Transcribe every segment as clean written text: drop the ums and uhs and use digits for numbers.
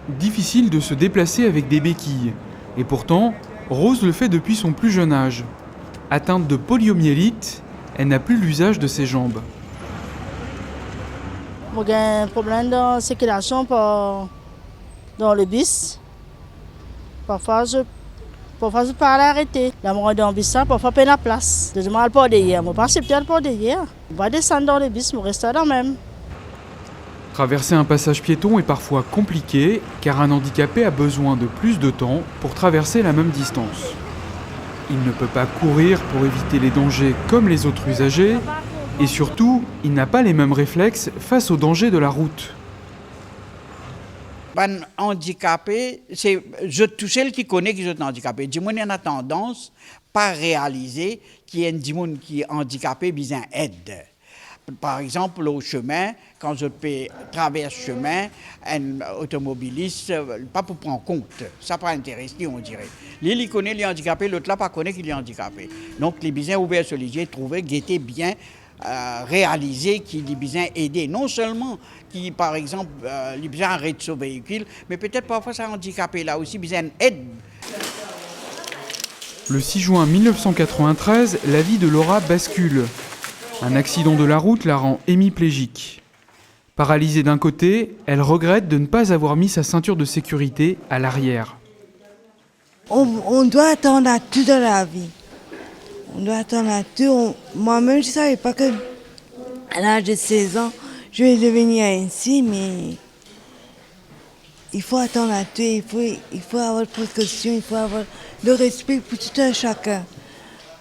difficile de se déplacer avec des béquilles. Et pourtant, Rose le fait depuis son plus jeune âge. Atteinte de poliomyélite, elle n'a plus l'usage de ses jambes. J'ai un problème de circulation dans le bus. Parfois, je peux pas l'arrêter. La mort dans le bus, parfois, pas la place. Je demande pas derrière. Je ne pas accepter le pas derrière. Je vais descendre dans le bus, je reste là même. Traverser un passage piéton est parfois compliqué car un handicapé a besoin de plus de temps pour traverser la même distance. Il ne peut pas courir pour éviter les dangers comme les autres usagers et surtout, il n'a pas les mêmes réflexes face aux dangers de la route. Un handicapé, c'est tout seul qui connaît qu'ils sont handicapés. Du monde, il a tendance pas réaliser qu'il y a un monde qui est handicapé, besoin d'aide. Par exemple, au chemin, quand je traverse le chemin, un automobiliste, pas pour prendre compte, ça pas intéressé, on dirait. Lui, il connaît les handicapés, l'autre là, pas connaît qu'il est handicapé. Donc, les besoins ouverts sur les yeux, trouver, guetter bien, réaliser qu'il est besoin aider. Non seulement qui, par exemple, il a besoin d'arrêter son véhicule, mais peut-être parfois ça handicapé là aussi, besoin d'aide. Le 6 juin 1993, la vie de Laura bascule. Un accident de la route la rend hémiplégique. Paralysée d'un côté, elle regrette de ne pas avoir mis sa ceinture de sécurité à l'arrière. On doit attendre à tout dans la vie. On doit attendre à tout. Moi-même, je ne savais pas qu'à l'âge de 16 ans, je vais devenir ainsi, mais il faut attendre à tout. Il faut avoir de précaution, il faut avoir le respect pour tout un chacun.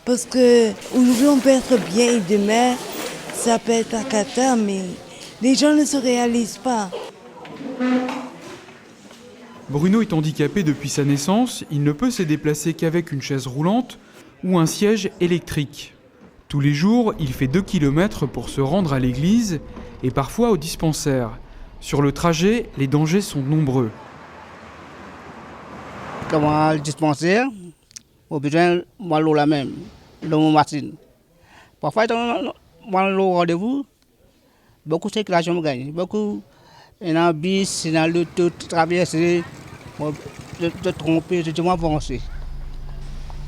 Parce qu'aujourd'hui, on peut être bien et demain, ça peut être un cata, mais les gens ne se réalisent pas. Bruno est handicapé depuis sa naissance. Il ne peut se déplacer qu'avec une chaise roulante ou un siège électrique. Tous les jours, il fait 2 km pour se rendre à l'église et parfois au dispensaire. Sur le trajet, les dangers sont nombreux. Comment le dispensaire, au besoin, moi, l'eau la même, dans mon machine. Parfois, moi, le rendez-vous, beaucoup de circulation me gagne. Beaucoup, il y a un bis, il y a le tout traversé, de tromper, de m'avancer.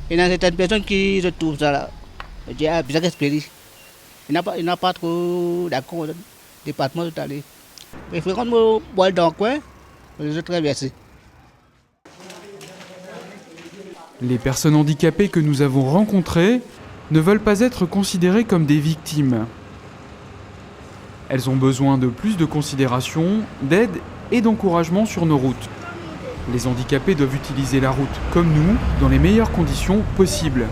Il y a certaines personnes qui se trouvent ça là. Je dis, ah, bizarre esprit. Il n'y a pas trop d'accord, département de aller. Mais quand je bois dans le coin, je traverse. Les personnes handicapées que nous avons rencontrées ne veulent pas être considérées comme des victimes. Elles ont besoin de plus de considération, d'aide et d'encouragement sur nos routes. Les handicapés doivent utiliser la route comme nous, dans les meilleures conditions possibles.